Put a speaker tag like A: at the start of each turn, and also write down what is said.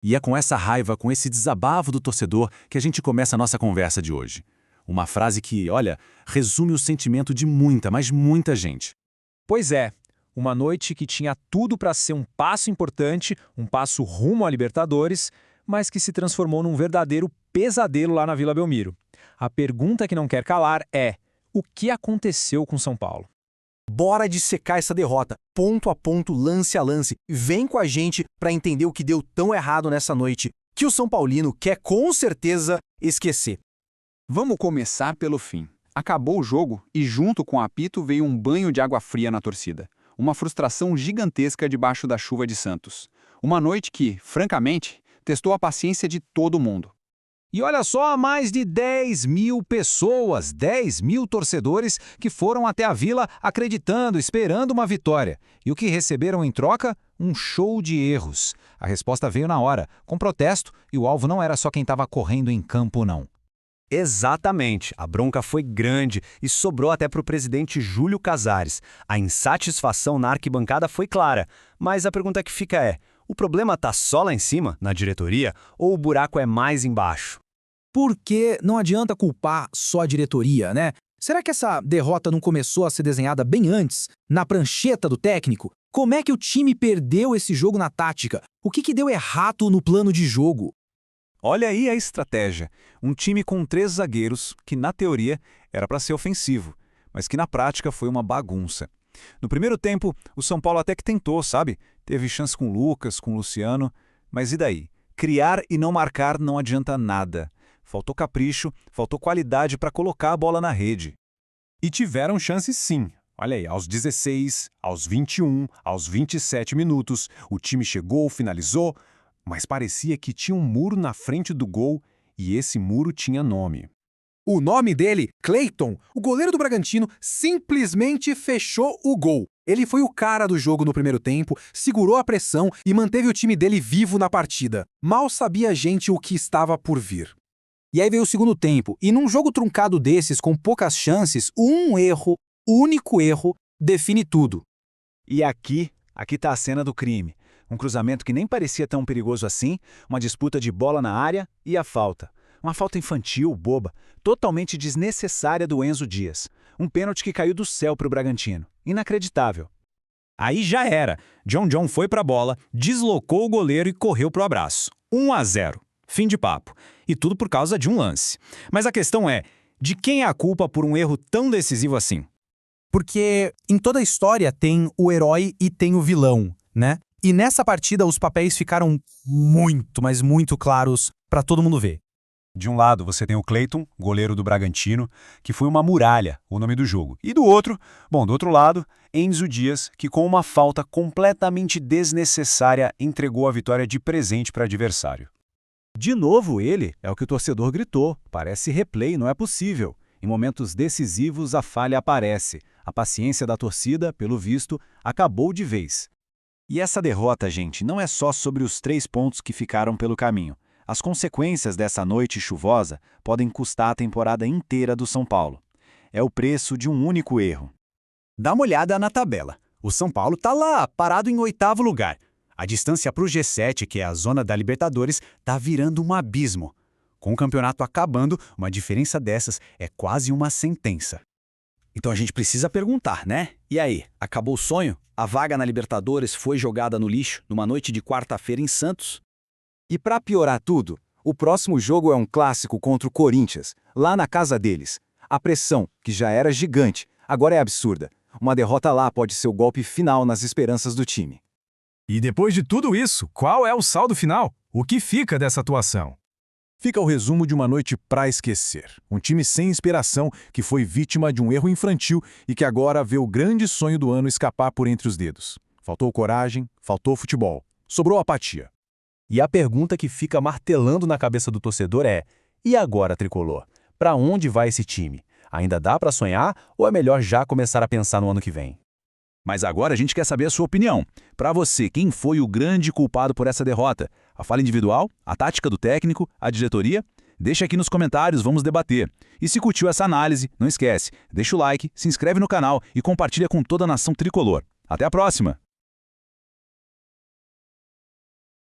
A: E é com essa raiva, com esse desabafo do torcedor, que a gente começa a nossa conversa de hoje. Uma frase que, olha, resume o sentimento de muita, mas muita gente.
B: Pois é, uma noite que tinha tudo para ser um passo importante, um passo rumo à Libertadores, mas que se transformou num verdadeiro pesadelo lá na Vila Belmiro. A pergunta que não quer calar é: o que aconteceu com São Paulo?
C: Bora dissecar essa derrota, ponto a ponto, lance a lance. Vem com a gente para entender o que deu tão errado nessa noite, que o São Paulino quer com certeza esquecer.
D: Vamos começar pelo fim. Acabou o jogo e junto com o apito veio um banho de água fria na torcida. Uma frustração gigantesca debaixo da chuva de Santos. Uma noite que, francamente, testou a paciência de todo mundo.
B: E olha só, mais de 10 mil pessoas, 10 mil torcedores que foram até a Vila acreditando, esperando uma vitória. E o que receberam em troca? Um show de erros. A resposta veio na hora, com protesto, e o alvo não era só quem estava correndo em campo, não.
C: Exatamente, a bronca foi grande e sobrou até para o presidente Júlio Casares. A insatisfação na arquibancada foi clara, mas a pergunta que fica é: o problema está só lá em cima, na diretoria, ou o buraco é mais embaixo?
E: Porque não adianta culpar só a diretoria, né? Será que essa derrota não começou a ser desenhada bem antes, na prancheta do técnico? Como é que o time perdeu esse jogo na tática? O que deu errado no plano de jogo?
F: Olha aí a estratégia. Um time com 3 zagueiros, que na teoria era para ser ofensivo, mas que na prática foi uma bagunça. No primeiro tempo, o São Paulo até que tentou, sabe? Teve chance com o Lucas, com o Luciano, mas e daí? Criar e não marcar não adianta nada. Faltou capricho, faltou qualidade para colocar a bola na rede.
G: E tiveram chance sim. Olha aí, aos 16, aos 21, aos 27 minutos, o time chegou, finalizou, mas parecia que tinha um muro na frente do gol e esse muro tinha nome.
E: O nome dele, Cleiton, o goleiro do Bragantino, simplesmente fechou o gol. Ele foi o cara do jogo no primeiro tempo, segurou a pressão e manteve o time dele vivo na partida. Mal sabia a gente o que estava por vir. E aí veio o segundo tempo, e num jogo truncado desses, com poucas chances, um erro, único erro, define tudo.
F: E aqui tá a cena do crime. Um cruzamento que nem parecia tão perigoso assim, uma disputa de bola na área e a falta. Uma falta infantil, boba, totalmente desnecessária do Enzo Dias. Um pênalti que caiu do céu para o Bragantino. Inacreditável.
B: Aí já era. John foi para a bola, deslocou o goleiro e correu para o abraço. 1-0. Fim de papo. E tudo por causa de um lance. Mas a questão é, de quem é a culpa por um erro tão decisivo assim?
E: Porque em toda a história tem o herói e tem o vilão, né? E nessa partida os papéis ficaram muito, mas muito claros para todo mundo ver.
G: De um lado você tem o Cleiton, goleiro do Bragantino, que foi uma muralha, o nome do jogo. E do outro lado, Enzo Dias, que com uma falta completamente desnecessária entregou a vitória de presente para o adversário.
F: De novo ele, é o que o torcedor gritou. Parece replay, não é possível. Em momentos decisivos a falha aparece. A paciência da torcida, pelo visto, acabou de vez. E essa derrota, gente, não é só sobre os 3 pontos que ficaram pelo caminho. As consequências dessa noite chuvosa podem custar a temporada inteira do São Paulo. É o preço de um único erro.
C: Dá uma olhada na tabela. O São Paulo tá lá, parado em 8º lugar. A distância para o G7, que é a zona da Libertadores, tá virando um abismo. Com o campeonato acabando, uma diferença dessas é quase uma sentença. Então a gente precisa perguntar, né? E aí, acabou o sonho? A vaga na Libertadores foi jogada no lixo numa noite de quarta-feira em Santos? E para piorar tudo, o próximo jogo é um clássico contra o Corinthians, lá na casa deles. A pressão, que já era gigante, agora é absurda. Uma derrota lá pode ser o golpe final nas esperanças do time.
H: E depois de tudo isso, qual é o saldo final? O que fica dessa atuação?
G: Fica o resumo de uma noite pra esquecer. Um time sem inspiração que foi vítima de um erro infantil e que agora vê o grande sonho do ano escapar por entre os dedos. Faltou coragem, faltou futebol, sobrou apatia.
C: E a pergunta que fica martelando na cabeça do torcedor é: e agora, tricolor? Pra onde vai esse time? Ainda dá pra sonhar ou é melhor já começar a pensar no ano que vem?
F: Mas agora a gente quer saber a sua opinião. Para você, quem foi o grande culpado por essa derrota? A falha individual? A tática do técnico? A diretoria? Deixa aqui nos comentários, vamos debater. E se curtiu essa análise, não esquece, deixa o like, se inscreve no canal e compartilha com toda a nação tricolor. Até a próxima!